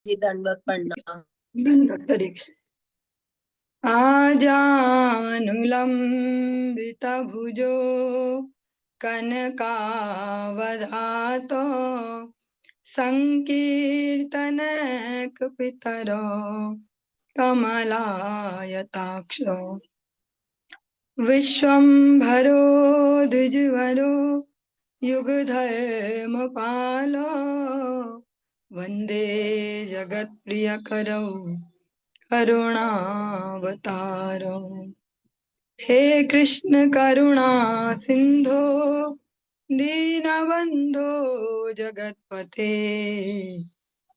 जी दंडवत प्रणाम। दंडवत परीक्षा। आजानुलंबितभुजो कनकावदातो संकीर्तनैकपितरो कमलायताक्षो विश्वम्भरो द्विजवरो युगधर्मपालो वन्दे जगत्प्रियकरौ करुणावतारो। हे कृष्ण करुणा सिंधो दीनबंधो जगतपते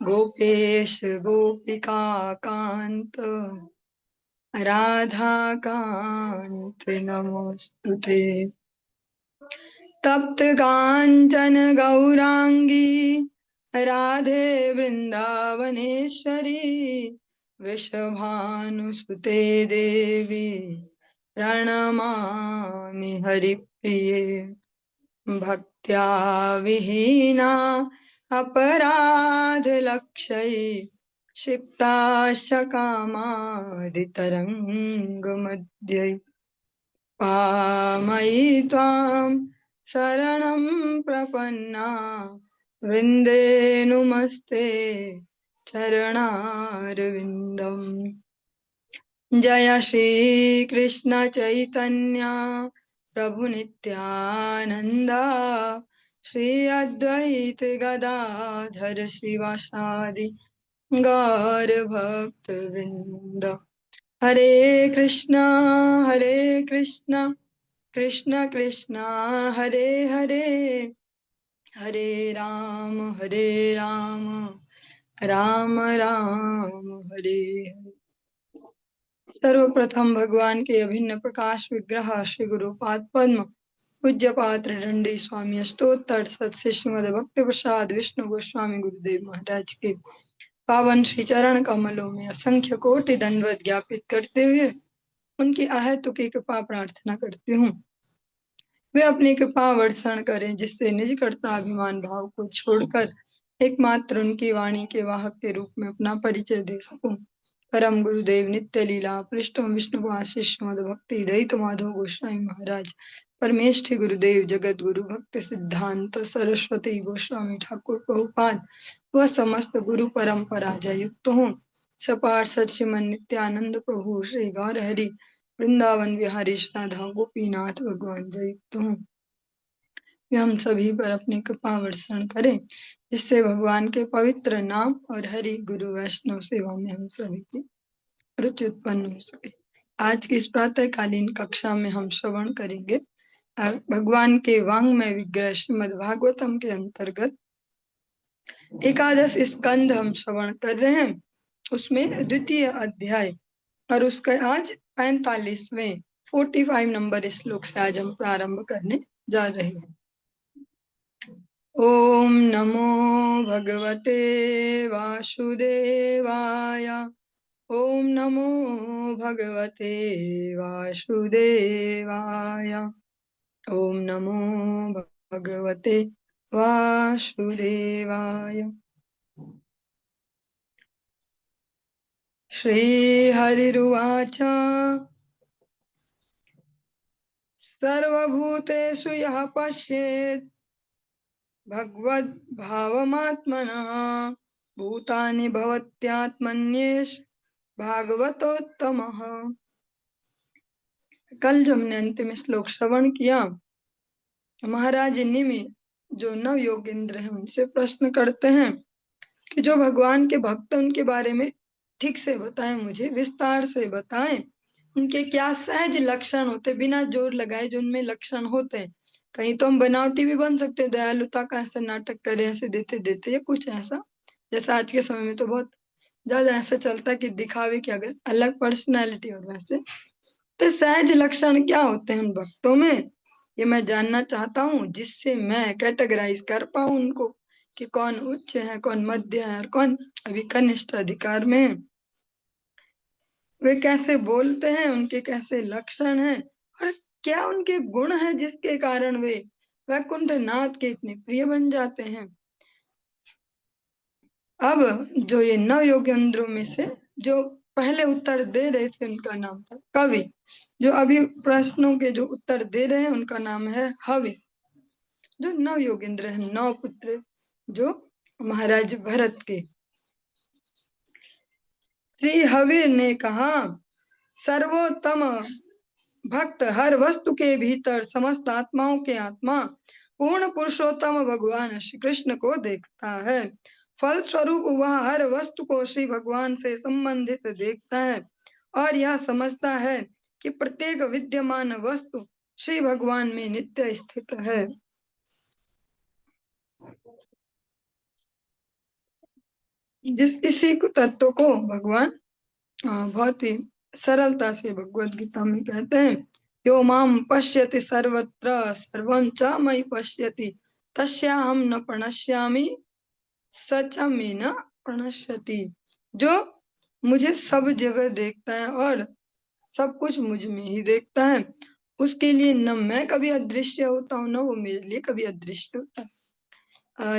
गोपेश गोपिका कांत राधा कांत नमोस्तुते। तप्त कांचन गौरांगी राधे वृंदावनेश्वरी वृषभानुसुते देवी प्रणमामि हरिप्रिये। भक्त्या विहीना अपराधलक्षये क्षिप्ताश्च कामादितरङ्गमध्ये पामयि त्वां शरणं प्रपन्ना वृन्दे नुमस्ते चरणारविन्दम्। जय श्री कृष्ण चैतन्य प्रभु नित्यानंदा श्री अद्वैत गदाधर श्रीवासादि गौर भक्त वृंद। हरे कृष्णा कृष्ण कृष्णा हरे हरे हरे राम राम राम हरे हरे। सर्वप्रथम भगवान के अभिन्न प्रकाश विग्रह श्री गुरुपाद पद्म पूज्य पात्र दंडी स्वामी अष्टोत्तर सत्स्य श्रीमद भक्ति प्रसाद विष्णु गोस्वामी गुरुदेव महाराज के पावन श्री चरण कमलों में असंख्य कोटि दंडवत ज्ञापित करते हुए उनकी अहेतुकी कृपा प्रार्थना करती हूँ। वे अपनी कृपा वर्षण करें जिससे निज कर्ताभिमान भाव को छोड़कर एकमात्र उनकी वाणी के वाहक के रूप में अपना परिचय दे सकूं। परम गुरुदेव नित्य लीला पृष्ठ विष्णु आशीष मद भक्ति दयित माधव गोस्वामी महाराज परमेष्ठि गुरुदेव जगत गुरु भक्त सिद्धांत सरस्वती गोस्वामी ठाकुर प्रभुपाद व समस्त गुरु परंपरा जय युक्त हूँ। सपाट सचिमन नित्यानंद प्रभु श्री गौर हरि वृंदावन विहारी राधा गोपीनाथ भगवान जय युक्त हूँ। वे हम सभी पर अपनी कृपा वर्षण करें जिससे भगवान के पवित्र नाम और हरि गुरु वैष्णव सेवा में हम सभी की रुचि उत्पन्न हो सके। आज की इस प्रातःकालीन कक्षा में हम श्रवण करेंगे भगवान के वांग्मय विग्रह श्रीमद् भागवतम के अंतर्गत एकादश स्कंद हम श्रवण कर रहे हैं, उसमें द्वितीय अध्याय और उसका आज 45वें 45 नंबर श्लोक से आज हम प्रारंभ करने जा रहे हैं। ओम नमो भगवते वासुदेवाय ओम नमो भगवते वासुदेवाय ओम नमो भगवते वासुदेवाय। श्रीहरिरुवाच सर्वभूतेषु यः पश्येत् भगवद्भावमात्मनः भूतानि भवत्यात्मन्येष भागवतोत्तमः। कल जो हमने अंतिम श्लोक श्रवण किया, महाराज निमि जो नव योगेंद्र हैं उनसे प्रश्न करते हैं कि जो भगवान के भक्त उनके बारे में ठीक से बताएं, मुझे विस्तार से बताएं, उनके क्या सहज लक्षण होते बिना जोर लगाए जो उनमें लक्षण होते हैं। कहीं तो हम बनावटी भी बन सकते हैं, दयालुता का ऐसा नाटक करें ऐसे देते देते या कुछ ऐसा, जैसा आज के समय में तो बहुत ज्यादा ऐसा चलता है कि दिखावे की अगर अलग पर्सनैलिटी और वैसे तो सहज लक्षण क्या होते हैं उन भक्तों में, ये मैं जानना चाहता हूँ जिससे मैं कैटेगराइज कर पाऊं उनको कि कौन उच्च है कौन मध्य है और कौन अभी कनिष्ठ अधिकार में है। वे कैसे बोलते हैं, उनके कैसे लक्षण हैं और क्या उनके गुण हैं जिसके कारण वे वैकुंठ नाथ के इतने प्रिय बन जाते हैं। अब जो ये नव योगेंद्रों में से जो पहले उत्तर दे रहे थे उनका नाम था कवि। जो अभी प्रश्नों के जो उत्तर दे रहे हैं उनका नाम है हवि। जो नव योगेंद्र है, नौ पुत्र जो महाराज भरत के। श्री हवि ने कहा, सर्वोत्तम भक्त हर वस्तु के भीतर समस्त आत्माओं के आत्मा पूर्ण पुरुषोत्तम भगवान श्री कृष्ण को देखता है। फल स्वरूप वह हर वस्तु को श्री भगवान से संबंधित देखता है और यह समझता है कि प्रत्येक विद्यमान वस्तु श्री भगवान में नित्य स्थित है। इसी को तत्व को भगवान बहुत ही सरलता से भगवत गीता में कहते हैं, यो माम पश्यति सर्वत्र सर्वं च मयि पश्यति तस्याहं न प्रणश्यामि स च मे न प्रणश्यति। जो मुझे सब जगह देखता है और सब कुछ मुझ में ही देखता है, उसके लिए न मैं कभी अदृश्य होता हूँ न वो मेरे लिए कभी अदृश्य होता है।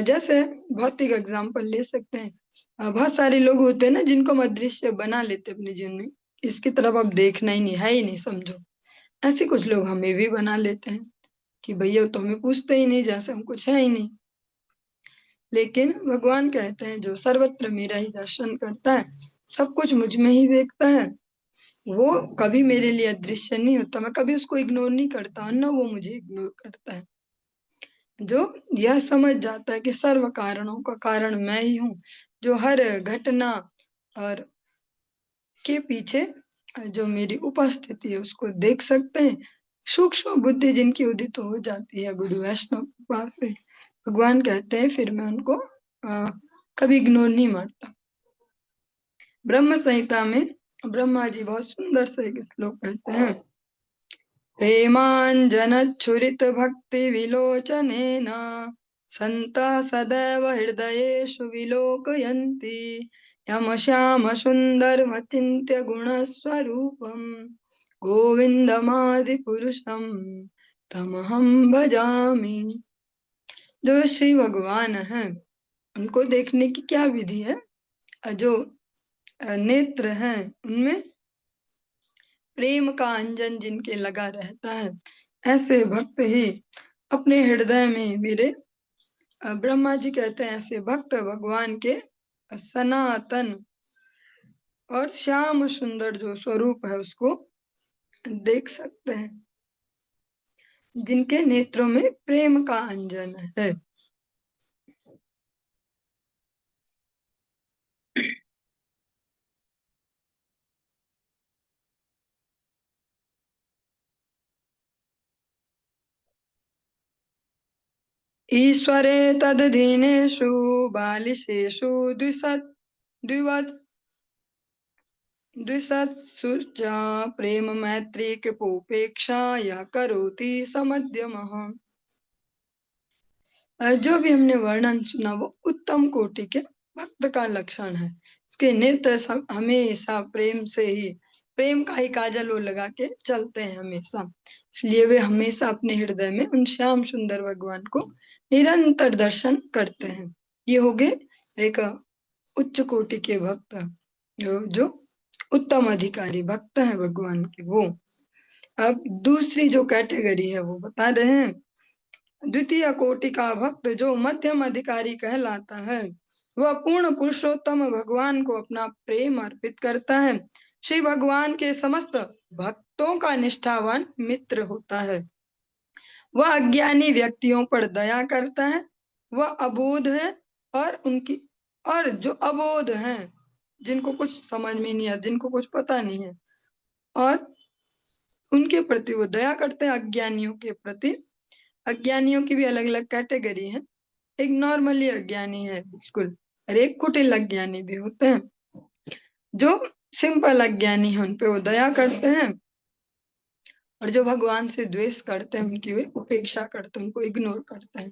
जैसे भौतिक एग्जाम्पल ले सकते हैं, बहुत सारे लोग होते हैं ना जिनको हम अदृश्य बना लेते हैं अपने जीवन में, इसकी तरफ अब देखना ही नहीं है ही नहीं समझो। ऐसे कुछ लोग हमें भी बना लेते हैं कि भैया तो हमें पूछते ही नहीं, जैसे हम कुछ है ही नहीं। लेकिन भगवान कहते हैं जो सर्वत्र मेरा ही दर्शन करता है, सब कुछ मुझ में ही देखता है, वो कभी मेरे लिए अदृश्य नहीं होता। मैं कभी उसको इग्नोर नहीं करता ना वो मुझे इग्नोर करता है। जो यह समझ जाता है कि सर्व कारणों का कारण मैं ही हूँ, जो हर घटना और के पीछे जो मेरी उपस्थिति है उसको देख सकते हैं। सूक्ष्म बुद्धि जिनकी उदित हो जाती है गुरु वैष्णव के पास से, भगवान कहते हैं फिर मैं उनको कभी इग्नोर नहीं मारता। ब्रह्म संहिता में ब्रह्मा जी बहुत सुंदर से एक श्लोक कहते हैं, प्रेमाञ्जनच्छुरित भक्ति विलोचनेन सन्तः सदैव हृदयेषु विलोकयन्ति यम श्याम सुन्दरमचिन्त्य गुणस्वरूपम् गोविन्दमादिपुरुषं तमहं भजामि। जो श्री भगवान है उनको देखने की क्या विधि है? जो नेत्र हैं उनमें प्रेम का अंजन जिनके लगा रहता है, ऐसे भक्त ही अपने हृदय में मेरे ब्रह्मा जी कहते हैं ऐसे भक्त भगवान के सनातन और श्याम सुंदर जो स्वरूप है उसको देख सकते हैं, जिनके नेत्रों में प्रेम का अंजन है। ईश्वरे तदधीनेषु बालिशेषु द्विसत्सु च प्रेम मैत्री कृपोपेक्षा यह करोति समध्यमः। जो भी हमने वर्णन सुना वो उत्तम कोटि के भक्त का लक्षण है। उसके नेत्र हमेशा प्रेम से ही, प्रेम का ही काजल वो लगा के चलते हैं हमेशा, इसलिए वे हमेशा अपने हृदय में उन श्याम सुंदर भगवान को निरंतर दर्शन करते हैं। ये हो गए एक उच्च कोटि के भक्त, जो उत्तम अधिकारी भक्त हैं भगवान के वो। अब दूसरी जो कैटेगरी है वो बता रहे हैं, द्वितीय कोटि का भक्त जो मध्यम अधिकारी कहलाता है, वह पूर्ण पुरुषोत्तम भगवान को अपना प्रेम अर्पित करता है, श्री भगवान के समस्त भक्तों का निष्ठावान मित्र होता है। वह अज्ञानी व्यक्तियों पर दया करता है, वह अबोध है और जो अबोध हैं, जिनको कुछ समझ में नहीं आता, जिनको कुछ पता नहीं है, और उनके प्रति वो दया करते हैं। अज्ञानियों के प्रति, अज्ञानियों की भी अलग अलग कैटेगरी है। एक नॉर्मली अज्ञानी है बिल्कुल, और एक कुटिल अज्ञानी भी होते हैं। जो सिंपल अज्ञानी है उन पे वो दया करते हैं, और जो भगवान से द्वेष करते हैं उनकी वे उपेक्षा करते हैं, उनको इग्नोर करते हैं।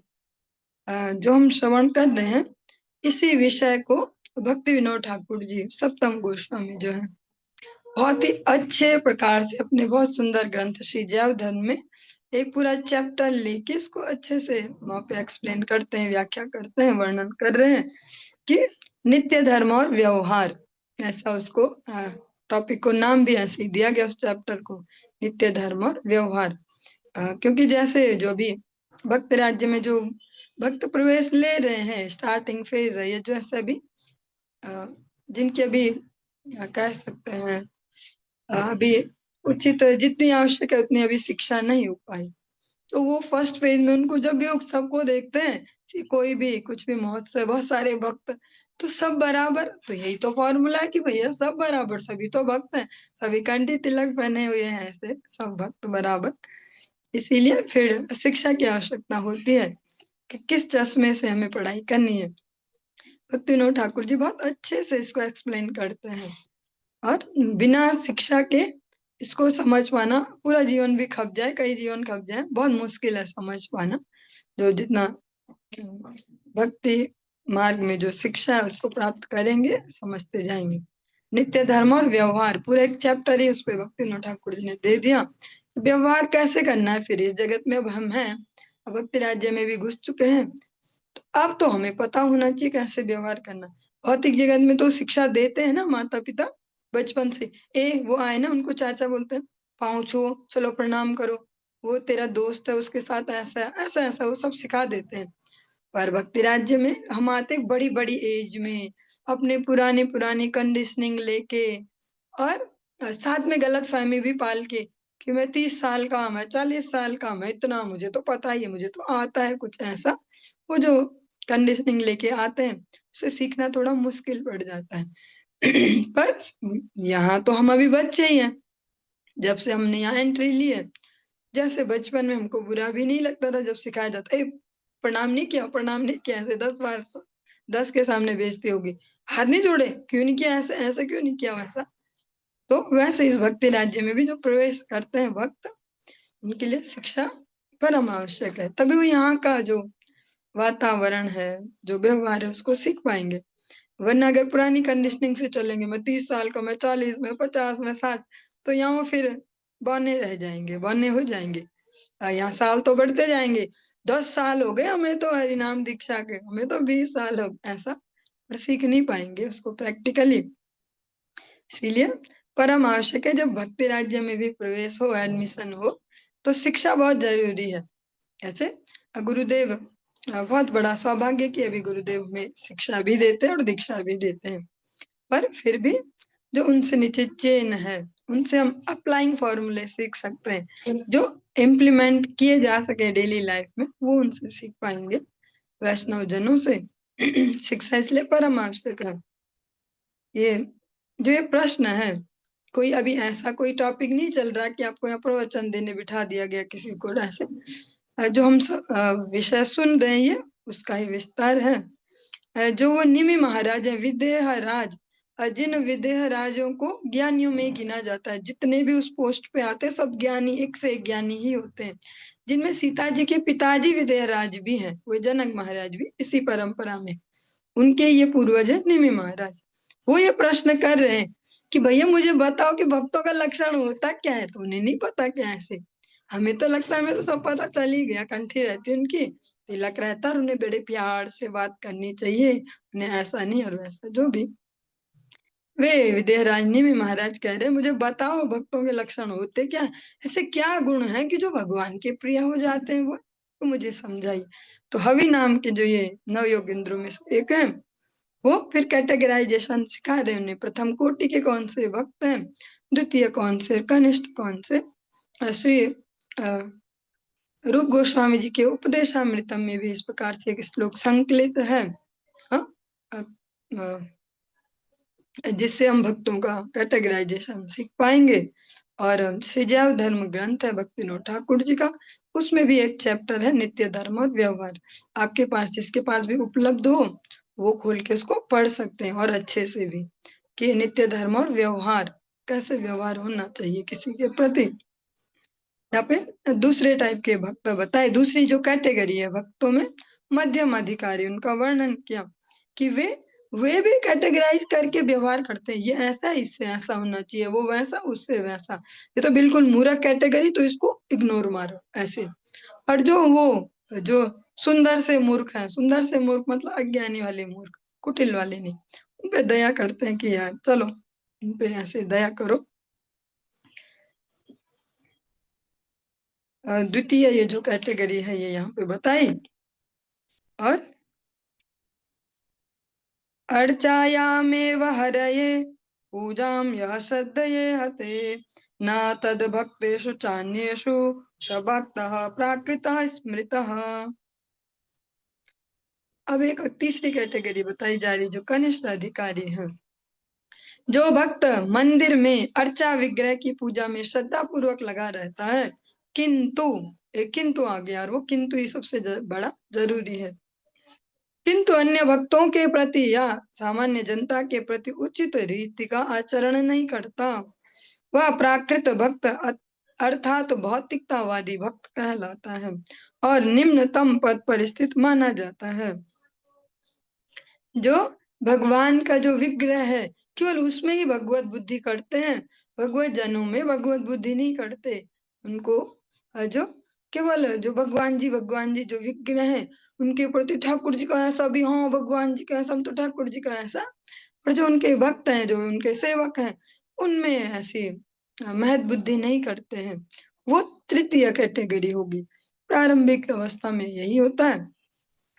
जो हम श्रवण कर रहे हैं इसी विषय को भक्ति विनोद ठाकुर जी सप्तम गोस्वामी जो है बहुत ही अच्छे प्रकार से अपने बहुत सुंदर ग्रंथ श्री जैव धर्म में एक पूरा चैप्टर लेके इसको अच्छे से वहां पे एक्सप्लेन करते हैं, व्याख्या करते हैं, वर्णन कर रहे हैं। कि नित्य धर्म और व्यवहार, ऐसा उसको टॉपिक को नाम भी ऐसे ही दिया गया उस चैप्टर को, नित्य धर्म और व्यवहार। क्योंकि जैसे जो भी भक्त राज्य में जो भक्त प्रवेश ले रहे हैं, स्टार्टिंग फेज है ये, जो ऐसा भी जिनके अभी कह सकते हैं अभी उचित जितनी आवश्यक है उतनी अभी शिक्षा नहीं हो पाई, तो वो फर्स्ट फेज में उनको जब भी सबको देखते हैं कि कोई भी कुछ भी महोत्सव, बहुत सारे भक्त, तो सब बराबर, तो यही तो फॉर्मूला है कि भैया सब बराबर, सभी तो भक्त हैं, सभी कंठी तिलक पहने हुए हैं, ऐसे सब भक्त बराबर। इसीलिए फिर शिक्षा की आवश्यकता होती है कि किस चश्मे से हमें पढ़ाई करनी है। भक्ति विनोद ठाकुर जी बहुत अच्छे से इसको एक्सप्लेन करते हैं, और बिना शिक्षा के इसको समझ पाना, पूरा जीवन भी खप जाए, कई जीवन खप जाए, बहुत मुश्किल है समझ पाना। जो जितना भक्ति मार्ग में जो शिक्षा है उसको प्राप्त करेंगे, समझते जाएंगे। नित्य धर्म और व्यवहार, पूरा एक चैप्टर ही उस पे भक्ति विनोद ठाकुर जी ने दे दिया। व्यवहार कैसे करना है फिर इस जगत में, अब हम हैं, अब भक्ति राज्य में भी घुस चुके हैं, तो अब तो हमें पता होना चाहिए कैसे व्यवहार करना। भौतिक जगत में तो शिक्षा देते हैं ना माता पिता बचपन से, वो आए ना उनको चाचा बोलते हैं, पाँव छुओ, चलो प्रणाम करो, वो तेरा दोस्त है, उसके साथ ऐसा ऐसा ऐसा वो सब सिखा देते हैं। पर भक्ति राज्य में हम आते बड़ी बड़ी एज में, अपने पुराने पुरानी कंडीशनिंग लेके, और साथ में गलत फहमी भी पाल के कि मैं 30 साल का, मैं 40 साल का, मैं इतना, मुझे तो पता ही है, मुझे तो आता है, कुछ ऐसा वो जो कंडीशनिंग लेके आते हैं, उसे सीखना थोड़ा मुश्किल पड़ जाता है। पर यहाँ तो हम अभी बच्चे ही हैं, जब से हमने यहाँ एंट्री ली है, जैसे बचपन में हमको बुरा भी नहीं लगता था जब सिखाया जाता है प्रणाम नहीं किया, प्रणाम नहीं किया, ऐसे 10 बार 10 के सामने बेइज्जती होगी, हाथ नहीं जोड़े, क्यों नहीं किया, ऐसे ऐसे क्यों नहीं किया, वैसा। तो वैसे इस भक्ति राज्य में भी जो प्रवेश करते हैं भक्त, उनके लिए शिक्षा परम आवश्यक है, तभी वो यहाँ का जो वातावरण है, जो व्यवहार है, उसको सीख पाएंगे। वरना अगर पुरानी कंडीशनिंग से चलेंगे, मैं 30 साल का, मैं 40, मैं 50, मैं 60, तो यहाँ वो फिर बौने रह जाएंगे, बौने हो जाएंगे। यहाँ साल तो बढ़ते जाएंगे, 10 साल हो गए हमें तो हरिनाम दीक्षा के, हमें तो 20 साल हो, ऐसा, पर सीख नहीं पाएंगे उसको प्रैक्टिकली। इसीलिए परम आवश्यक है जब भक्ति राज्य में भी प्रवेश हो, एडमिशन हो, तो शिक्षा बहुत जरूरी है। ऐसे गुरुदेव बहुत बड़ा सौभाग्य कि अभी गुरुदेव में शिक्षा भी देते हैं और दीक्षा भी देते हैं, पर फिर भी जो उनसे नीचे चेन है, उनसे हम अप्लाइंग फॉर्मूले सीख सकते हैं, जो इम्प्लीमेंट किए जा सके डेली लाइफ में, वो उनसे सीख पाएंगे, वैष्णव जनों से। शिक्षा इसलिए परम आवश्यक है। ये जो ये प्रश्न है, कोई अभी ऐसा कोई टॉपिक नहीं चल रहा कि आपको यहाँ प्रवचन देने बिठा दिया गया किसी को, ऐसे जो हम विषय सुन रहे हैं ये उसका ही विस्तार है। जो वो निमि महाराज है, विदेह राज, जिन विदेह राजों को ज्ञानियों में गिना जाता है, जितने भी उस पोस्ट पे आते हैं सब ज्ञानी, एक से एक ज्ञानी ही होते हैं, जिनमें सीता जी के पिताजी विदेह राज भी हैं, वो जनक महाराज भी इसी परंपरा में, उनके ये पूर्वज है निमि महाराज। वो ये प्रश्न कर रहे हैं कि भैया मुझे बताओ कि भक्तों का लक्षण होता क्या है, तो उन्हें नहीं पता क्या ऐसे, हमें तो लगता है, हमें तो सब पता चल ही गया, कंठी रहती उनकी, तिलक रहता, और उन्हें बड़े प्यार से बात करनी चाहिए, उन्हें ऐसा नहीं और वैसा जो भी। वे विदेहराजनी में महाराज कह रहे मुझे बताओ भक्तों के लक्षण होते क्या है? ऐसे क्या गुण है कि जो भगवान के प्रिय हो जाते हैं, वो तो मुझे समझाइए। तो हवि नाम के जो ये नव योगेंद्रों में से एक है, वो फिर कैटेगराइजेशन सिखा रहे हैं उन्हें, प्रथम कोटि के कौन से भक्त हैं, द्वितीय कौन से, कनिष्ठ कौन से। श्री रूप गोस्वामी जी के उपदेशामृतम में भी इस प्रकार से एक श्लोक संकलित है, हाँ, जिससे हम भक्तों का कैटेगराइजेशन सीख पाएंगे। और श्रीजैव धर्म ग्रंथ है भक्ति विनोद ठाकुर जी का, उसमें भी एक चैप्टर है नित्य धर्म और व्यवहार, आपके पास जिसके पास भी उपलब्ध हो वो खोल के उसको पढ़ सकते हैं, और अच्छे से भी, कि नित्य धर्म और व्यवहार, कैसे व्यवहार होना चाहिए किसी के प्रति। यहाँ पे दूसरे टाइप के भक्त बताए, दूसरी जो कैटेगरी है भक्तों में, मध्यम अधिकारी, उनका वर्णन किया कि वे भी कैटेगराइज करके व्यवहार करते हैं, ये ऐसा, इससे ऐसा होना चाहिए, वो वैसा, उससे वैसा, ये तो बिल्कुल मूर्ख कैटेगरी, तो इसको इग्नोर मारो ऐसे। और जो सुंदर से मूर्ख है, सुंदर से मूर्ख मतलब अज्ञानी वाले मूर्ख, कुटिल वाले नहीं, उन पे दया करते हैं कि यार चलो इन पे ऐसे दया करो। द्वितीय ये जो कैटेगरी है ये यहाँ पे बताई। और अर्चायामेव हरये पूजां यः श्रद्धये हते न तद भक्तेषु चान्येषु स भक्तः प्राकृतः स्मृतः। अब एक तीसरी कैटेगरी बताई जा रही जो कनिष्ठ अधिकारी है। जो भक्त मंदिर में अर्चा विग्रह की पूजा में श्रद्धा पूर्वक लगा रहता है, किंतु एक किंतु आ गया और वो किंतु ही सबसे बड़ा जरूरी है, किंतु अन्य भक्तों के प्रति या सामान्य जनता के प्रति उचित रीति का आचरण नहीं करता, वह प्राकृत भक्त अर्थात भौतिकतावादी भक्त कहलाता है और निम्नतम पद पर स्थित माना जाता है। जो भगवान का जो विग्रह है केवल उसमें ही भगवत बुद्धि करते हैं, भगवत जनों में भगवत बुद्धि नहीं करते। उनको जो केवल जो भगवान जी जो विग्रह है उनके प्रति ठाकुर जी का ऐसा भी, हाँ भगवान जी का ऐसा, हम तो ठाकुर जी का ऐसा, और जो उनके भक्त हैं जो उनके सेवक हैं उनमें ऐसी महत बुद्धि नहीं करते हैं, वो तृतीय कैटेगरी होगी। प्रारंभिक अवस्था में यही होता है,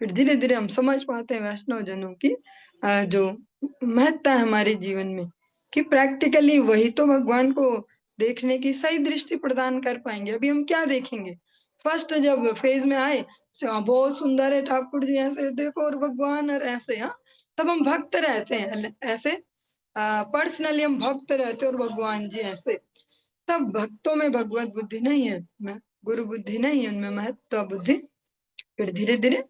फिर धीरे धीरे हम समझ पाते हैं वैष्णव जनों की जो महत्ता है हमारे जीवन में, कि प्रैक्टिकली वही तो भगवान को देखने की सही दृष्टि प्रदान कर पाएंगे। अभी हम क्या देखेंगे, फर्स्ट जब फेज में आए बहुत सुंदर है ठाकुर जी ऐसे देखो और भगवान और ऐसे, हाँ तब हम भक्त रहते हैं ऐसे, पर्सनली हम भक्त रहते हैं और भगवान जी ऐसे, तब भक्तों में भगवत बुद्धि नहीं है, गुरु बुद्धि नहीं है, उनमें महत्व बुद्धि फिर धीरे धीरे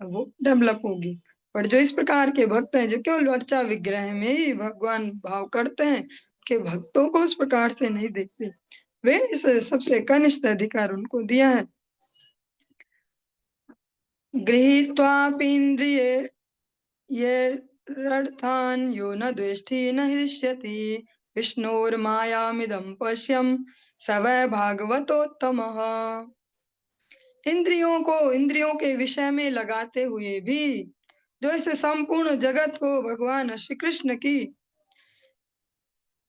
वो डेवलप होगी। पर जो इस प्रकार के भक्त हैं जो केवल अर्चा विग्रह में ही भगवान भाव करते हैं, के भक्तों को उस प्रकार से नहीं देखते, वे इस सबसे कनिष्ठ अधिकार उनको दिया है। गृहीत्वापीन्द्रिये ये रर्थान यो न द्वेष्टि न हृष्यति विष्णोर्मायामिदं पश्यम स वै भागवतोत्तमः। इंद्रियों के विषय में लगाते हुए भी जो इस संपूर्ण जगत को भगवान श्री कृष्ण की,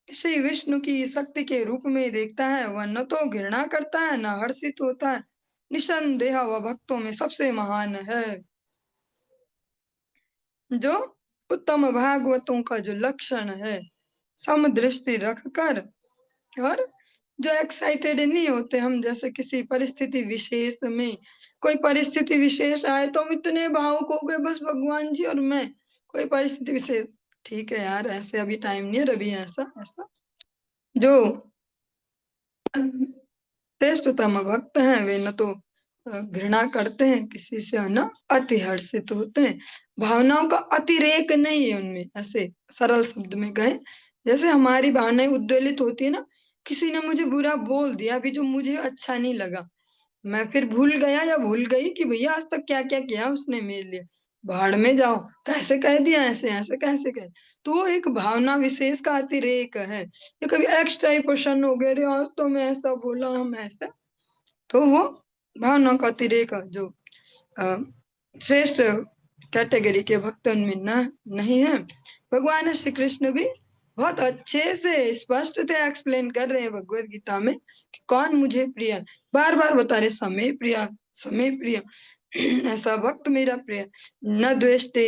श्री विष्णु की शक्ति के रूप में देखता है, वह न तो घृणा करता है न हर्षित होता है, निसंदेह वह भक्तों में सबसे महान है। जो उत्तम भागवतों का जो लक्षण है, समदृष्टि रखकर, और जो एक्साइटेड नहीं होते हम, जैसे किसी परिस्थिति विशेष में कोई परिस्थिति विशेष आए तो हम इतने भावुक हो गए बस भगवान जी और मैं, कोई परिस्थिति विशेष, ठीक है यार ऐसे अभी टाइम नहीं है, अभी ऐसा ऐसा। जो श्रेष्ठतम भक्त हैं वे न तो घृणा करते हैं किसी से, न अति हर्षित होते हैं, भावनाओं का अतिरेक नहीं है उनमें। ऐसे सरल शब्द में कहें, जैसे हमारी भावनाएं उद्वेलित होती है ना, किसी ने मुझे बुरा बोल दिया अभी जो मुझे अच्छा नहीं लगा, मैं फिर भूल गया या भूल गई कि भैया आज तक क्या क्या किया उसने मेरे लिए, भाड़ में जाओ, कैसे कह दिया ऐसे ऐसे कैसे कह, तो वो एक भावना विशेष का अतिरेक है। ये कभी एक्स्ट्रा ही प्रसन्न हो गए, अरे आज तो मैं ऐसा बोला हम ऐसा, तो वो भावना का अतिरेक जो श्रेष्ठ कैटेगरी के भक्त उनमें नहीं है। भगवान श्री कृष्ण भी बहुत अच्छे से स्पष्ट से एक्सप्लेन कर रहे हैं भगवत गीता में कि कौन मुझे प्रिय, बार बार बता रहे समय प्रिय समय प्रिय ऐसा भक्त मेरा प्रिय, न द्वेष्टे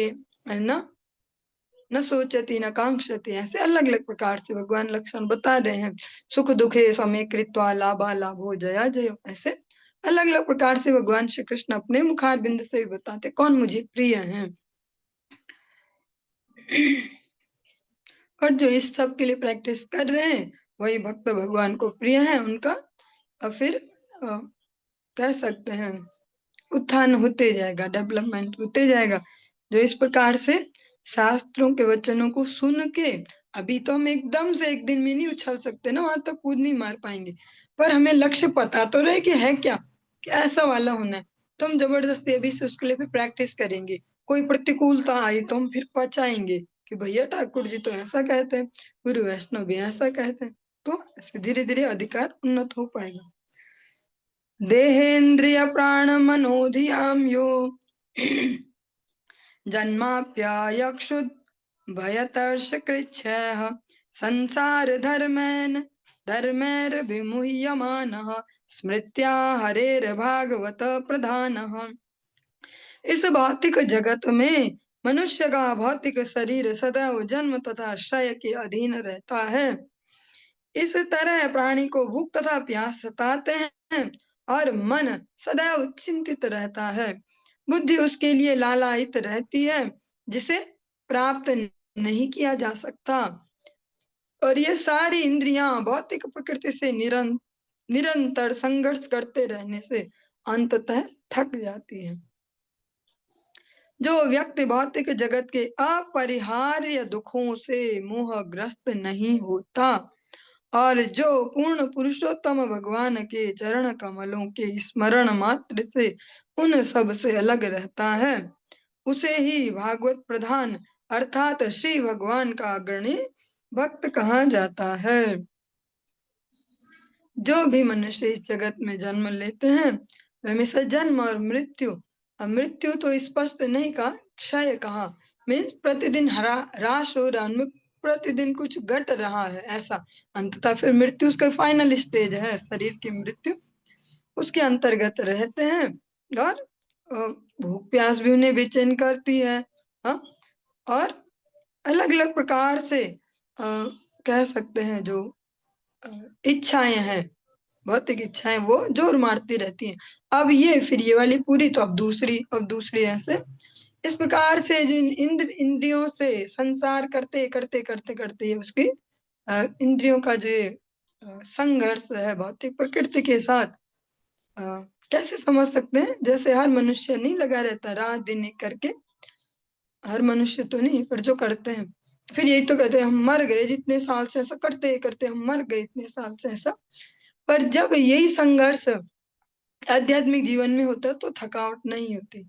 न सोचती न कांक्षती, ऐसे अलग अलग प्रकार से भगवान लक्षण बता रहे हैं। सुख दुखे समय कृत्वा लाभा लाभो जया जयो, ऐसे अलग अलग प्रकार से भगवान श्री कृष्ण अपने मुखार बिंद से भी बताते कौन मुझे प्रिय है। और जो इस सब के लिए प्रैक्टिस कर रहे हैं वही भक्त भगवान को प्रिय है, उनका और फिर कह सकते हैं उत्थान होते जाएगा, डेवलपमेंट होते जाएगा। जो इस प्रकार से शास्त्रों के वचनों को सुन के, अभी तो हम एकदम से एक दिन में नहीं उछल सकते ना, वहां तक कूद नहीं मार पाएंगे, पर हमें लक्ष्य पता तो रहे कि है क्या, कि ऐसा वाला होना है, तो हम जबरदस्ती अभी से उसके लिए फिर प्रैक्टिस करेंगे। कोई प्रतिकूलता आई तो हम फिर पचाएंगे कि भैया ठाकुर जी तो ऐसा कहते हैं, गुरु वैष्णव भी ऐसा कहते हैं, तो ऐसे धीरे धीरे अधिकार उन्नत हो पाएगा। देहेन्द्रिय प्राण मनोधियाम यो जन्माप्यायक्षुद् भयतर्ष कृच्छ्रः संसार धर्मैर्विमुह्यमानः स्मृत्या हरेर्भागवत प्रधानः। इस भौतिक जगत में मनुष्य का भौतिक शरीर सदैव जन्म तथा क्षय के अधीन रहता है। इस तरह प्राणी को भूख तथा प्यास सताते हैं और मन सदैव चिंतित रहता है। बुद्धि उसके लिए लालायित रहती है जिसे प्राप्त नहीं किया जा सकता, और ये सारी इंद्रियां भौतिक प्रकृति से निरंतर संघर्ष करते रहने से अंततः थक जाती है। जो व्यक्ति भौतिक जगत के अपरिहार्य दुखों से मोहग्रस्त नहीं होता और जो पूर्ण पुरुषोत्तम भगवान के चरण कमलों के स्मरण मात्र से उन सब से अलग रहता है, उसे ही भागवत प्रधान अर्थात श्री भगवान का अग्रणी भक्त कहा जाता है। जो भी मनुष्य इस जगत में जन्म लेते हैं वे हमेशा जन्म और मृत्यु, मृत्यु तो स्पष्ट नहीं कहा, क्षय कहा, मीन्स प्रतिदिन ह्रास हो रहा, प्रतिदिन कुछ घट रहा है ऐसा। अंततः फिर मृत्यु उसका फाइनल स्टेज है, शरीर की मृत्यु, उसके अंतर्गत रहते हैं। और भूख प्यास भी उन्हें बेचैन करती है, हाँ? और अलग अलग प्रकार से कह सकते हैं जो इच्छाएं हैं, भौतिक इच्छाएं वो जोर मारती रहती हैं। अब ये फिर ये वाली पूरी तो अब दूसरी ऐसे इस प्रकार से जिन इंद्रियों से संसार करते करते करते करते उसकी इंद्रियों का जो संघर्ष है भौतिक प्रकृति के साथ, कैसे समझ सकते हैं? जैसे हर मनुष्य नहीं लगा रहता रात दिन एक करके, हर मनुष्य तो नहीं पर जो करते हैं, फिर यही तो कहते हैं हम मर गए जितने साल से ऐसा करते करते हम मर गए इतने साल से ऐसा। पर जब यही संघर्ष आध्यात्मिक जीवन में होता है तो थकावट नहीं होती।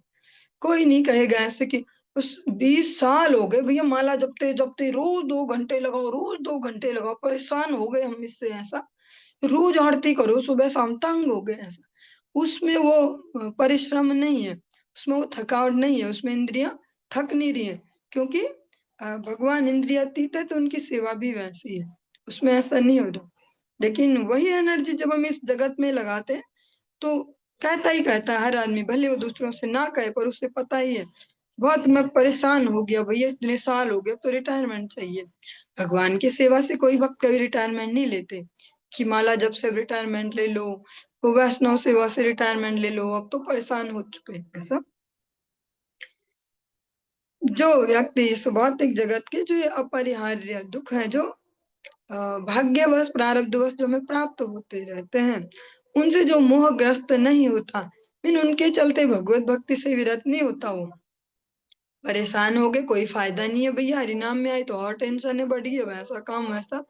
कोई नहीं कहेगा ऐसे कि उस 20 साल हो गए भैया माला जपते जपते, रोज 2 घंटे लगाओ, रोज 2 घंटे लगाओ, परेशान हो गए हम इससे ऐसा, रोज आरती करो सुबह शाम, तंग हो गए ऐसा। उसमें वो परिश्रम नहीं है, उसमें वो थकावट नहीं है, उसमें इंद्रियां थक नहीं रही है, क्योंकि भगवान इंद्रियातीत है तो उनकी सेवा भी वैसी है, उसमें ऐसा नहीं हो रहा। लेकिन वही एनर्जी जब हम इस जगत में लगाते हैं तो कहता ही कहता है हर आदमी, भले वो दूसरों से ना कहे पर उसे पता ही है बहुत मैं परेशान हो गया भैया, इतने साल हो गए तो रिटायरमेंट चाहिए। भगवान की सेवा से कोई भक्त कभी रिटायरमेंट नहीं लेते कि माला जब से रिटायरमेंट ले लो, वो वैष्णव सेवा से रिटायरमेंट ले लो, अब तो परेशान हो चुके हैं ऐसा। जो व्यक्ति इस भौतिक जगत के जो ये अपरिहार्य दुख है जो भाग्यवश प्रारब्धवश जो हमें प्राप्त होते रहते हैं उनसे जो मोहग्रस्त नहीं होता, मीन उनके चलते भगवत भक्ति से विरत नहीं होता, वो परेशान हो गए कोई फायदा नहीं है भैया, हरिनाम में आई तो और टेंशन है बढ़ गई, वैसा काम वैसा,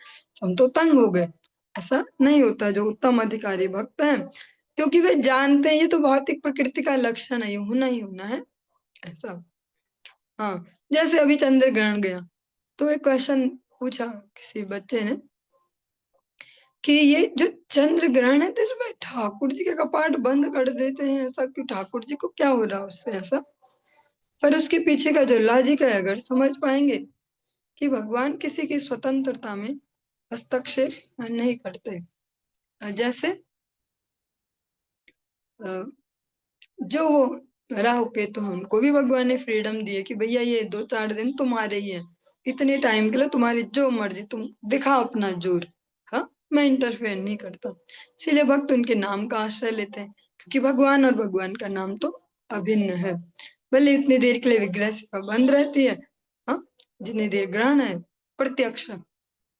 हम तो तंग हो गए, ऐसा नहीं होता जो उत्तम अधिकारी भक्त हैं, क्योंकि वे जानते हैं ये तो भौतिक प्रकृति का लक्षण है, ये होना ही होना है ऐसा। हाँ, जैसे अभी चंद्र ग्रहण गया तो एक क्वेश्चन पूछा किसी बच्चे ने कि ये जो चंद्र ग्रहण है तो इसमें ठाकुर जी के कपाट बंद कर देते हैं ऐसा क्यों, ठाकुर जी को क्या हो रहा है उससे ऐसा। पर उसके पीछे का जो लॉजिक है अगर समझ पाएंगे कि भगवान किसी की स्वतंत्रता में हस्तक्षेप नहीं करते। जैसे जो वो राहु केतु हैं उनको भी भगवान ने फ्रीडम दी है कि भैया ये 2-4 दिन तुम्हारे ही है, इतने टाइम के लिए तुम्हारी जो मर्जी तुम दिखाओ अपना जोर, हाँ मैं इंटरफेयर नहीं करता। इसीलिए भक्त उनके नाम का आश्रय लेते हैं क्योंकि भगवान और भगवान का नाम तो अभिन्न है। भले इतनी देर के लिए विग्रह सेवा बंद रहती है, हाँ जितनी देर ग्रहण है प्रत्यक्ष,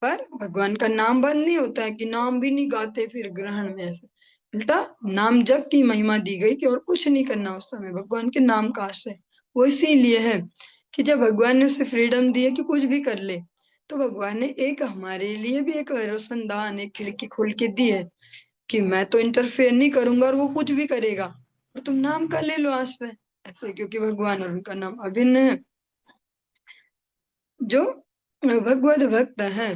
पर भगवान का नाम बंद नहीं होता है कि नाम भी नहीं गाते फिर ग्रहण में ऐसे। उल्टा नाम जप की महिमा दी गई कि और कुछ नहीं करना उस समय, भगवान के नाम का आश्रय। वो इसीलिए है कि जब भगवान ने उसे फ्रीडम दी है कि कुछ भी कर ले, तो भगवान ने एक हमारे लिए भी एक रोशनदान एक खिड़की खोल के दी है कि मैं तो इंटरफेयर नहीं करूंगा और वो कुछ भी करेगा, और तुम नाम का ले लो आश्रय ऐसे, क्योंकि भगवान और उनका नाम अभिन्न है। जो भगवत भक्त है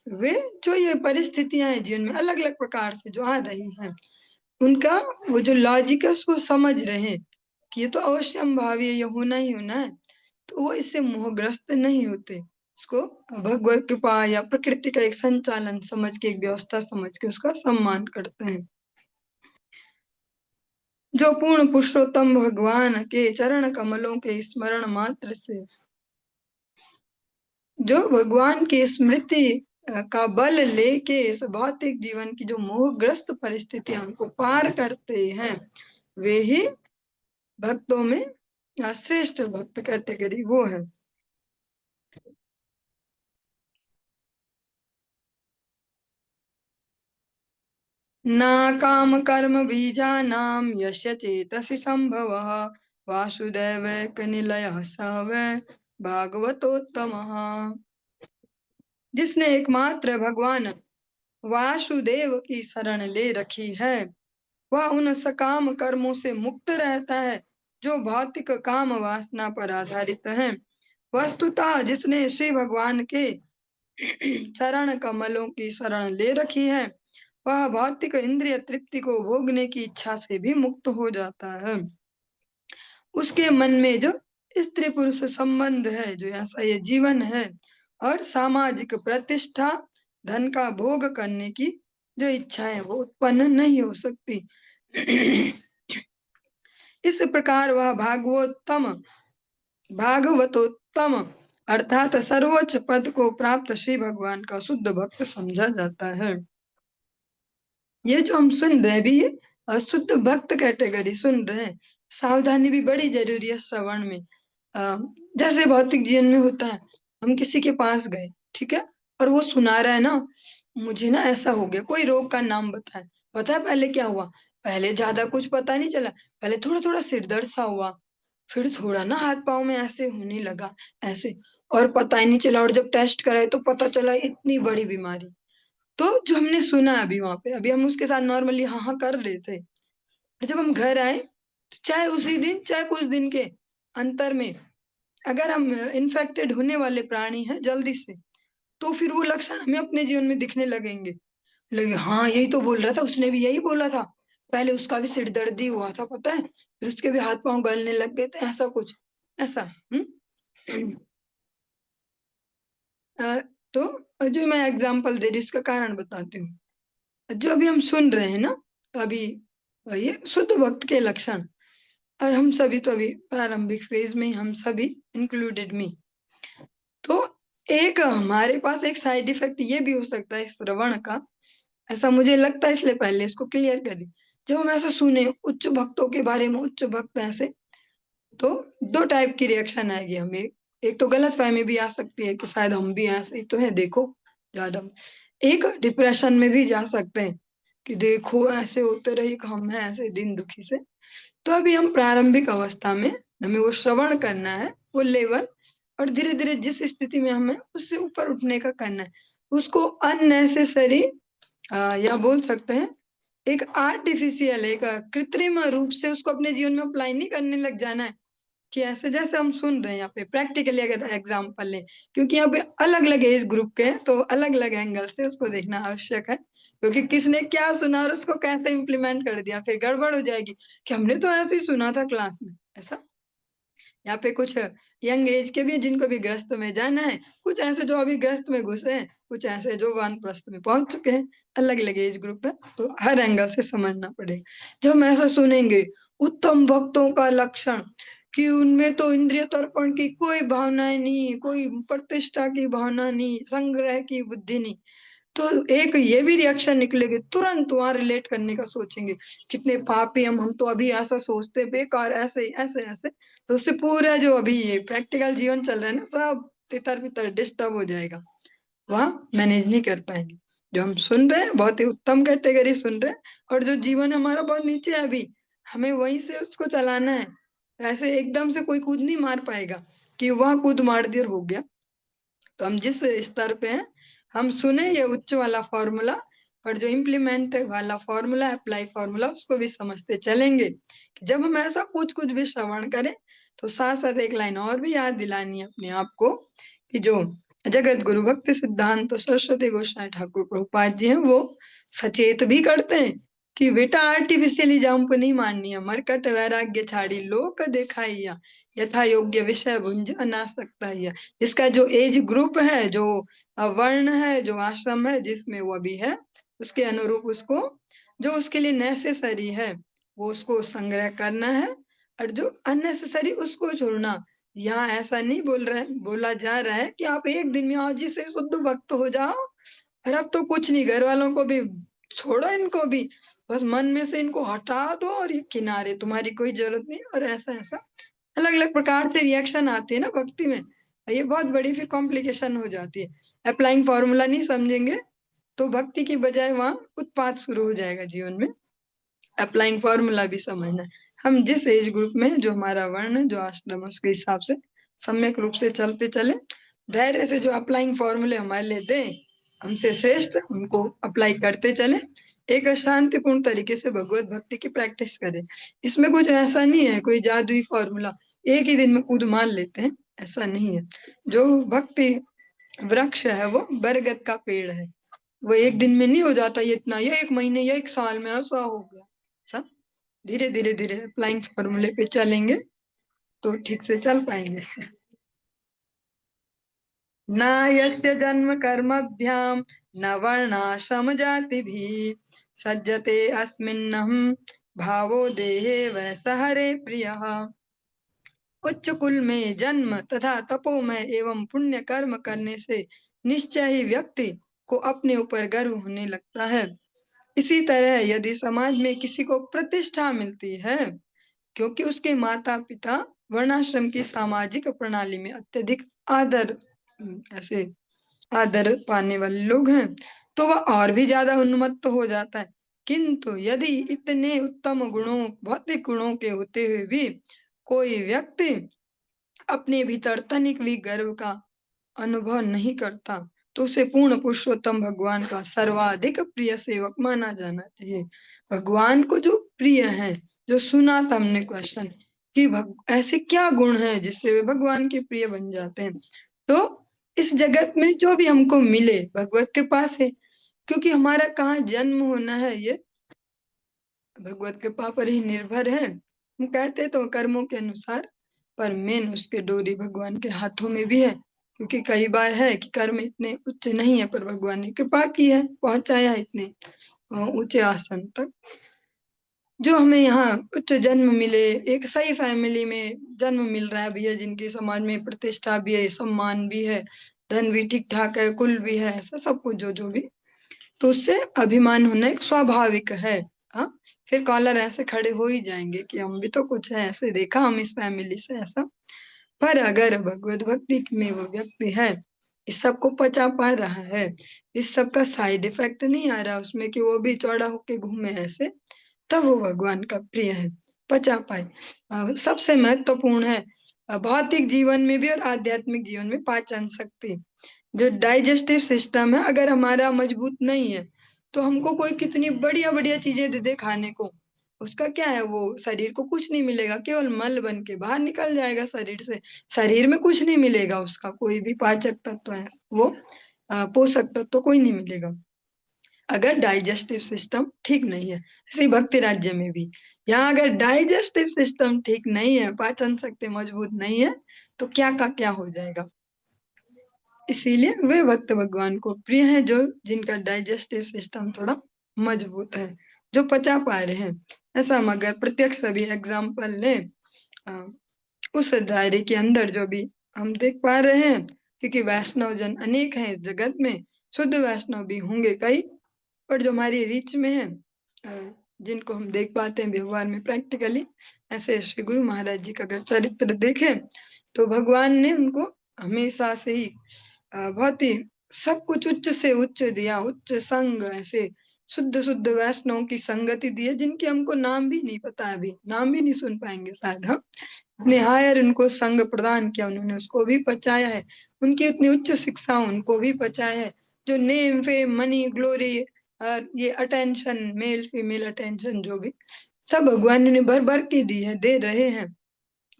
वे जो ये परिस्थितियां हैं जीवन में अलग अलग प्रकार से जो आ रही हैं उनका वो जो लॉजिक है उसको समझ रहे हैं कि ये तो अवश्य भावी है, ये होना ही होना है, तो वो इससे मोहग्रस्त नहीं होते। इसको भगवत कृपा या प्रकृति का एक संचालन समझ के, एक व्यवस्था समझ के उसका सम्मान करते हैं। जो पूर्ण पुरुषोत्तम भगवान के चरण कमलों के स्मरण मात्र से, जो भगवान की स्मृति का बल लेके इस भौतिक जीवन की जो मोहग्रस्त परिस्थितियां उनको पार करते हैं, वे ही भक्तों में श्रेष्ठ भक्त कैटेगरी वो है। ना काम कर्म बीजानाम यस्य चेतसि संभवः वासुदेव निलय स वै भागवतोत्तमः। जिसने एकमात्र भगवान वासुदेव की शरण ले रखी है, वह उन सकाम कर्मों से मुक्त रहता है जो भौतिक काम वासना पर आधारित है। वस्तुतः जिसने श्री भगवान के चरण कमलों की शरण ले रखी है, वह भौतिक इंद्रिय तृप्ति को भोगने की इच्छा से भी मुक्त हो जाता है। उसके मन में जो स्त्री पुरुष संबंध है, जो ऐसा ये जीवन है, और सामाजिक प्रतिष्ठा, धन का भोग करने की जो इच्छा है, वो उत्पन्न नहीं हो सकती। इस प्रकार वह भागवतोत्तम अर्थात सर्वोच्च पद को प्राप्त श्री भगवान का शुद्ध भक्त समझा जाता है। ये जो हम सुन रहे हैं भी, ये शुद्ध भक्त कैटेगरी सुन रहे हैं। सावधानी भी बड़ी जरूरी है श्रवण में। जैसे भौतिक जीवन में होता है, हम किसी के पास गए, ठीक है, और वो सुना रहा है ना, मुझे ना ऐसा हो गया, कोई रोग का नाम बताए, पता है पहले क्या हुआ, पहले ज्यादा कुछ पता नहीं चला, पहले थोड़ा थोड़ा सिर दर्द सा हुआ, फिर थोड़ा ना हाथ पांव में ऐसे होने लगा, ऐसे, और पता ही नहीं चला, और जब टेस्ट कराए तो पता चला इतनी बड़ी बीमारी। तो जो हमने सुना अभी वहां पे, अभी हम उसके साथ नॉर्मली हाँ हाँ कर रहे थे, और जब हम घर आए, तो चाहे उसी दिन चाहे कुछ दिन के अंतर में अगर हम इन्फेक्टेड होने वाले प्राणी हैं जल्दी से, तो फिर वो लक्षण हमें अपने जीवन में दिखने लगेंगे। लगे हाँ यही तो बोल रहा था, उसने भी यही बोला था, पहले उसका भी सिर दर्द ही हुआ था, पता है, फिर उसके भी हाथ पांव गलने लग गए थे, ऐसा कुछ, ऐसा। अ, तो जो मैं एग्जांपल दे रही हूँ, इसका कारण बताती हूँ। जो अभी हम सुन रहे हैं ना, अभी ये शुद्ध भक्त के लक्षण, और हम सभी तो अभी प्रारंभिक फेज में ही, हम सभी इंक्लूडेड मी। तो एक हमारे पास एक साइड इफेक्ट ये भी हो सकता है श्रवण का, ऐसा मुझे लगता है, इसलिए पहले इसको क्लियर करिए। जब हम ऐसा सुने उच्च भक्तों के बारे में, उच्च भक्त ऐसे, तो दो टाइप की रिएक्शन आएगी हमें। एक तो गलत फहमी भी आ सकती है कि शायद हम भी ऐसे ही तो है, देखो ज्यादा, एक डिप्रेशन में भी जा सकते हैं कि देखो ऐसे होते रहे, हम हैं ऐसे दिन दुखी से। तो अभी हम प्रारंभिक अवस्था में, हमें वो श्रवण करना है, वो लेवल, और धीरे धीरे जिस स्थिति में हमें उससे ऊपर उठने का करना है, उसको अननेसेसरी या बोल सकते हैं एक आर्टिफिशियल, एक कृत्रिम रूप से उसको अपने जीवन में अप्लाई नहीं करने लग जाना है। कि ऐसे जैसे हम सुन रहे हैं यहाँ पे प्रैक्टिकली अगर एग्जाम्पल लें, क्योंकि यहाँ पे अलग अलग एज ग्रुप के हैं, तो अलग अलग एंगल से उसको देखना आवश्यक है, क्योंकि किसने क्या सुना और उसको कैसे इम्प्लीमेंट कर दिया, फिर गड़बड़ हो जाएगी कि हमने तो ऐसे ही सुना था क्लास में, ऐसा। यहाँ पे कुछ यंग एज के भी हैं, जिनको भी ग्रस्त में जाना है, कुछ ऐसे जो अभी ग्रस्त में घुसे हैं, कुछ ऐसे जो वानप्रस्थ में पहुंच चुके हैं, अलग अलग एज ग्रुप है, तो हर एंगल से समझना पड़ेगा। जब हम ऐसा सुनेंगे उत्तम भक्तों का लक्षण, कि उनमें तो इंद्रिय तर्पण की कोई भावनाएं नहीं, कोई प्रतिष्ठा की भावना नहीं, संग्रह की बुद्धि नहीं, तो एक ये भी रिएक्शन निकलेगी, तुरंत वहां रिलेट करने का सोचेंगे, कितने पापी हम तो अभी ऐसा सोचते, बेकार, ऐसे ऐसे ऐसे। तो उससे पूरा जो अभी ये प्रैक्टिकल जीवन चल रहा है ना, सब तितर बितर डिस्टर्ब हो जाएगा, वहां मैनेज नहीं कर पाएंगे। जो हम सुन रहे हैं बहुत ही उत्तम कैटेगरी सुन रहे हैं, और जो जीवन हमारा बहुत नीचे है अभी, हमें वहीं से उसको चलाना है। ऐसे एकदम से कोई कूद नहीं मार पाएगा कि वहां कूद मार दिया हो गया। तो हम जिस स्तर पे हैं, हम सुने ये उच्च वाला फॉर्मूला, पर जो इम्प्लीमेंट वाला फॉर्मूला, अप्लाई फॉर्मूला, उसको भी समझते चलेंगे कि जब हम ऐसा कुछ कुछ भी श्रवण करें, तो साथ साथ एक लाइन और भी याद दिलानी है अपने आप को, कि जो जगत गुरु भक्ति सिद्धांत सरस्वती गोस्वामी ठाकुर प्रभुपाद जी हैं, वो सचेत भी करते हैं कि बेटा आर्टिफिशियली जंप नहीं माननी है, मरकट वैराग्य छाड़ी लोक दिखाइया, यथा योग्य विषय भुंज अनासक्ता है। इसका जो एज ग्रुप है, जो वर्ण है, जो आश्रम है जिसमें वो अभी है, उसके अनुरूप उसको जो उसके लिए नेसेसरी है वो उसको संग्रह करना है, और जो अननेसेसरी उसको छोड़ना। यहाँ ऐसा नहीं बोला जा रहा है कि आप एक दिन में आज ही से शुद्ध भक्त हो जाओ, और अब तो कुछ नहीं, घर वालों को भी छोड़ो, इनको भी बस मन में से इनको हटा दो और ये किनारे, तुम्हारी कोई जरूरत नहीं। और ऐसा ऐसा अलग अलग प्रकार से रिएक्शन आते हैं ना भक्ति में, ये बहुत बड़ी फिर कॉम्प्लिकेशन हो जाती है। अप्लाइंग फॉर्मूला नहीं समझेंगे तो भक्ति की बजाय वहां उत्पात शुरू हो जाएगा जीवन में। अप्लाइंग फॉर्मूला भी समझना है। हम जिस एज ग्रुप में है, जो हमारा वर्ण है, जो आश्रम है, उसके हिसाब से सम्यक रूप से चलते चले, धैर्य से जो अप्लाइंग फॉर्मूले हमारे लिए दें हमसे श्रेष्ठ, उनको अप्लाई करते चले, एक शांतिपूर्ण तरीके से भगवत भक्ति की प्रैक्टिस करें। इसमें कुछ ऐसा नहीं है कोई जादुई फॉर्मूला एक ही दिन में कूद मान लेते हैं, ऐसा नहीं है। जो भक्ति वृक्ष है वो बरगद का पेड़ है, वो एक दिन में नहीं हो जाता, ये इतना, ये एक महीने या एक साल में ऐसा हो गया। सब धीरे धीरे धीरे अप्लाइंग फॉर्मूले पे चलेंगे तो ठीक से चल पाएंगे। न यस्य जन्म कर्मभ्याम न वर्णाश्रम जाति भी सज्जते अस्मिन्नहं भावो देहे वैसा हरे प्रियः। उच्च कुल में जन्म तथा तपोमय एवं पुण्य कर्म करने से निश्चय ही व्यक्ति को अपने ऊपर गर्व होने लगता है। इसी तरह यदि समाज में किसी को प्रतिष्ठा मिलती है क्योंकि उसके माता पिता वर्णाश्रम की सामाजिक प्रणाली में अत्यधिक आदर ऐसे आदर पाने वाले लोग हैं, तो वह और भी ज्यादा उन्मत्त हो जाता है। किंतु यदि इतने उत्तम गुणों, भौतिक गुणों के होते हुए भी कोई व्यक्ति अपने भीतर तनिक भी गर्व का अनुभव नहीं करता तो उसे पूर्ण पुरुषोत्तम भगवान का सर्वाधिक प्रिय सेवक माना जाना चाहिए। भगवान को जो प्रिय है, जो सुना था हमने क्वेश्चन कि ऐसे क्या गुण है जिससे वे भगवान के प्रिय बन जाते हैं। तो इस जगत में जो भी हमको मिले भगवत कृपा से, क्योंकि हमारा कहाँ जन्म होना है ये भगवत कृपा पर ही निर्भर है। हम कहते तो कर्मों के अनुसार, पर मेन उसके डोरी भगवान के हाथों में भी है। क्योंकि कई बार है कि कर्म इतने उच्च नहीं है पर भगवान ने कृपा की है, पहुंचाया इतने ऊंचे आसन तक। जो हमें यहाँ उच्च जन्म मिले, एक सही फैमिली में जन्म मिल रहा है भैया, जिनकी समाज में प्रतिष्ठा भी है, सम्मान भी है, धन भी ठीक ठाक है, कुल भी है, ऐसा सब कुछ जो जो भी, तो उससे अभिमान होना एक स्वाभाविक है। हाँ, फिर कॉलर ऐसे खड़े हो ही जाएंगे कि हम भी तो कुछ है, ऐसे देखा हम इस फैमिली से ऐसा। पर अगर भगवत भक्ति में वो व्यक्ति है, इस सब को पचा पा रहा है, इस सब का साइड इफेक्ट नहीं आ रहा उसमें कि वो भी चौड़ा होके घूमे ऐसे, तब वो भगवान का प्रिय है, पचा पाए। सबसे महत्वपूर्ण है भौतिक जीवन में भी और आध्यात्मिक जीवन में पाचन शक्ति। जो डाइजेस्टिव सिस्टम है अगर हमारा मजबूत नहीं है तो हमको कोई कितनी बढ़िया बढ़िया चीजें दे दे खाने को, उसका क्या है, वो शरीर को कुछ नहीं मिलेगा, केवल मल बन के बाहर निकल जाएगा शरीर से। शरीर में कुछ नहीं मिलेगा, उसका कोई भी पाचक तत्व है वो पोषक तत्व तो कोई नहीं मिलेगा अगर डाइजेस्टिव सिस्टम ठीक नहीं है। इसी भक्ति राज्य में भी यहाँ अगर डाइजेस्टिव सिस्टम ठीक नहीं है, पाचन शक्ति मजबूत नहीं है, तो क्या का क्या हो जाएगा। इसीलिए वे भक्त भगवान को प्रिय है जो जिनका डाइजेस्टिव सिस्टम थोड़ा मजबूत है, जो पचा पा रहे हैं। ऐसा हम अगर प्रत्यक्ष भी एग्जाम्पल ले उस दायरे के अंदर जो भी हम देख पा रहे हैं, क्योंकि वैष्णव जन अनेक हैं इस जगत में, शुद्ध वैष्णव भी होंगे कई, पर जो हमारी रीच में है, जिनको हम देख पाते हैं व्यवहार में प्रैक्टिकली, ऐसे श्री गुरु महाराज जी का अगर चरित्र देखें तो भगवान ने उनको हमेशा से ही बहुत ही सब कुछ उच्च से उच्च दिया, उच्च संग, ऐसे शुद्ध शुद्ध वैष्णव की संगति दी है जिनके हमको नाम भी नहीं पता, अभी नाम भी नहीं सुन पाएंगे शायद हम। इतने हायर उनको संग प्रदान किया, उन्होंने उसको भी पचाया है, उनकी इतनी उच्च शिक्षा उनको भी पचाया है। जो नेम फेम मनी ग्लोरी और ये अटेंशन, मेल फीमेल अटेंशन जो भी सब भगवान ने भर भर के दी है, दे रहे हैं,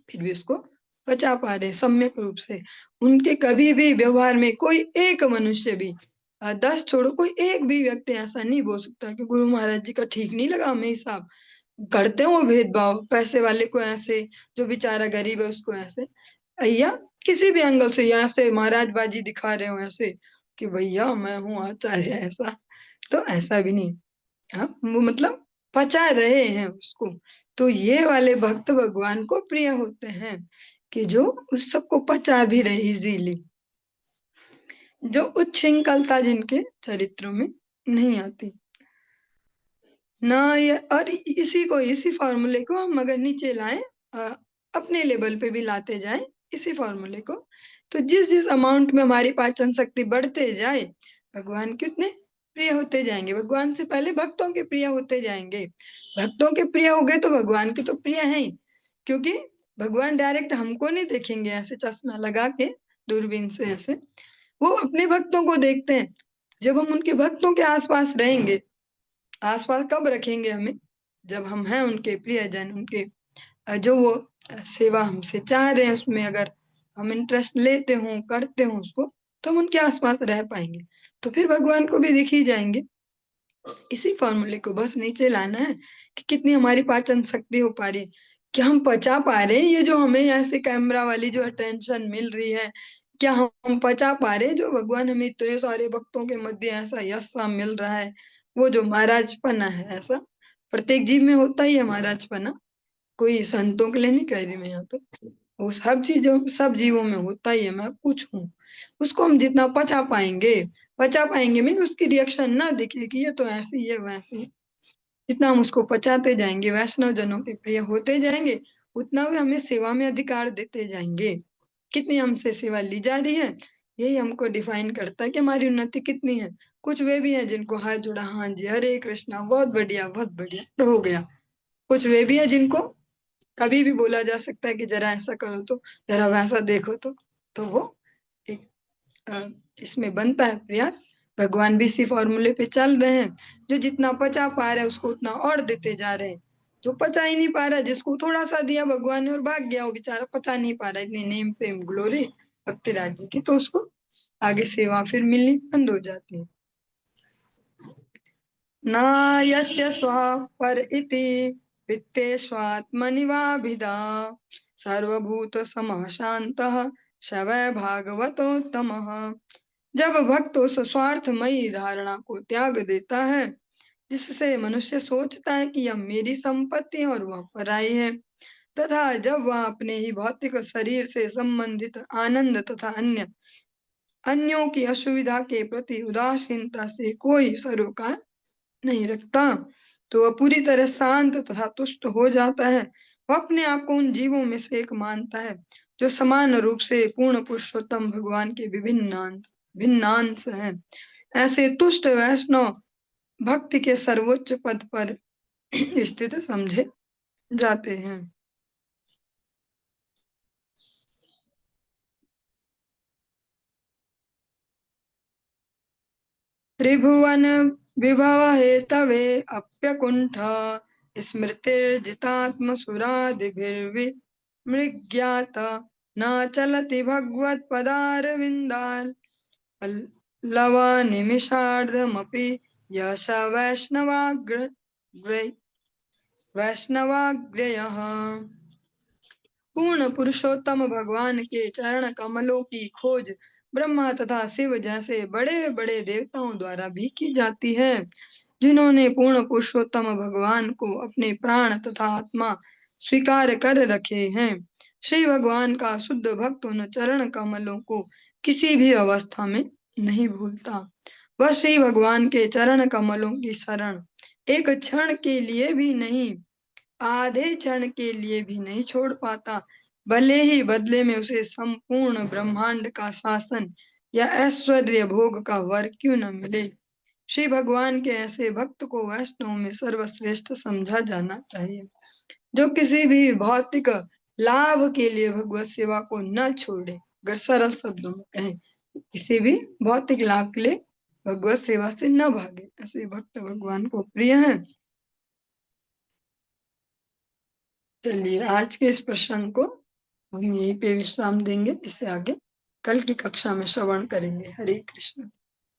फिर भी उसको बचा पा रहे सम्यक रूप से। उनके कभी भी व्यवहार में कोई एक मनुष्य भी 10 छोड़ो, कोई एक भी व्यक्ति ऐसा नहीं बोल सकता कि गुरु महाराज जी का ठीक नहीं लगा हमें हिसाब। करते हो भेदभाव, पैसे वाले को ऐसे, जो बेचारा गरीब है उसको ऐसे, या किसी भी एंगल से, यहाँ से महाराज बाजी दिखा रहे हो ऐसे कि भैया मैं हूँ आचार्य, ऐसा तो ऐसा भी नहीं। हाँ, वो मतलब पचा रहे हैं उसको। तो ये वाले भक्त भगवान को प्रिय होते हैं कि जो उस सबको पचा भी रहे इजीली, जो उच्छृंखलता जिनके चरित्रों में नहीं आती ना। ये और इसी फॉर्मूले को हम अगर नीचे लाएं, अ, अपने लेवल पे भी लाते जाएं इसी फॉर्मूले को, तो जिस जिस अमाउंट में हमारी पाचन शक्ति बढ़ते जाए, भगवान कितने प्रिय होते जाएंगे। भगवान से पहले भक्तों के प्रिय होते जाएंगे। भक्तों के प्रिय हो गए तो भगवान के तो प्रिय हैं ही, क्योंकि भगवान डायरेक्ट हमको नहीं देखेंगे ऐसे चश्मा लगा के दूरबीन से ऐसे, वो अपने भक्तों को देखते हैं। जब हम उनके भक्तों के आसपास रहेंगे, आसपास कब रखेंगे हमें, जब हम हैं उनके प्रियजन, उनके जो वो सेवा हमसे चाह रहे हैं उसमें अगर हम इंटरेस्ट लेते हों, करते हों उसको, तो हम उनके आसपास रह पाएंगे, तो फिर भगवान को भी दिख ही जाएंगे। इसी फॉर्मूले को बस नीचे लाना है कि कितनी हमारी पाचन शक्ति हो पा रही है, क्या हम पचा पा रहे हैं ये जो हमें ऐसे कैमरा वाली जो अटेंशन मिल रही है, क्या हम पचा पा रहे हैं जो भगवान हमें इतने सारे भक्तों के मध्य ऐसा यश सा मिल रहा है, वो जो महाराजपना है। ऐसा प्रत्येक जीव में होता ही है महाराजपना, कोई संतों के लिए नहीं कह रही मैं यहाँ पे, वो सब चीजों सब जीवों में होता ही है, मैं कुछ हूँ। उसको हम जितना पचा पाएंगे मीन उसकी रिएक्शन ना दिखे कि ये तो ऐसी है वैसी है, जितना हम उसको पचाते जाएंगे, वैष्णव जनों के प्रिय होते जाएंगे, उतना वे हमें सेवा में अधिकार देते जाएंगे। कितनी हमसे सेवा ली जा रही है, यही हमको डिफाइन करता है कि हमारी उन्नति कितनी है। कुछ वे भी हैं जिनको हाथ जोड़ा, हाँ जी हरे कृष्णा, बहुत बढ़िया तो हो गया। कुछ वे भी हैं जिनको कभी भी बोला जा सकता है कि जरा ऐसा करो तो, जरा वैसा देखो तो वो एक इसमें बनता है प्रयास। भगवान भी इसी फॉर्मूले पे चल रहे हैं, जो जितना पचा पा रहे हैं उसको उतना और देते जा रहे हैं। जो पचा ही नहीं पा रहा, जिसको थोड़ा सा दिया भगवान ने और भाग गया, वो बेचारा पचा नहीं पा रहा इतनी नेम फेम ग्लोरी भक्ति राज्य की, तो उसको आगे सेवा फिर मिलनी बंद हो जाती है। न यस्य स्वः पर इति वित्तेष्वात्मनिवाभिधा सर्वभूत समः शान्तः शवै भागवतोत्तमः। जब भक्त उस स्वार्थमयी धारणा को त्याग देता है जिससे मनुष्य सोचता है कि यह मेरी संपत्ति है और वह पराई है, तथा जब वह अपने ही भौतिक शरीर से संबंधित आनंद तथा अन्यों की असुविधा के प्रति उदासीनता से कोई सरोकार नहीं रखता, तो वह पूरी तरह शांत तथा तुष्ट हो जाता है। वह अपने आप को उन जीवों में से एक मानता है जो समान रूप से पूर्ण पुरुषोत्तम भगवान के भिन्नांश हैं। ऐसे तुष्ट वैष्णव भक्ति के सर्वोच्च पद पर स्थित समझे जाते हैं। त्रिभुवन विभव हेतवे अप्यकुंठ स्मृतिर्जितात्मसुरादिभिर्विमृग्यात न चलति भगवत्पदारविन्दाल् लवनिमिषार्धमपि यश वैष्णवाग्रयः। पूर्ण पुरुषोत्तम भगवान के चरण कमलों की खोज ब्रह्मा तथा शिव जैसे बड़े बड़े देवताओं द्वारा भी की जाती है, जिन्होंने पूर्ण पुरुषोत्तम भगवान को अपने प्राण तथा आत्मा स्वीकार कर रखे हैं। श्री भगवान का शुद्ध भक्त उन चरण कमलों को किसी भी अवस्था में नहीं भूलता। वह श्री भगवान के चरण कमलों की शरण एक क्षण के लिए भी नहीं, आधे क्षण के लिए भी नहीं छोड़ पाता, भले ही बदले में उसे संपूर्ण ब्रह्मांड का शासन या ऐश्वर्य भोग का वर क्यों न मिले। श्री भगवान के ऐसे भक्त को वैष्णव में सर्वश्रेष्ठ समझा जाना चाहिए, जो किसी भी भौतिक लाभ के लिए भगवत सेवा को न छोड़े। अगर सरल शब्दों में कहें, किसी भी भौतिक लाभ के लिए भगवत सेवा से न भागे, ऐसे भक्त भगवान को प्रिय हैं। चलिए आज के इस प्रसंग को हम यहीं पे विश्राम देंगे, इससे आगे कल की कक्षा में श्रवण करेंगे। हरे कृष्ण।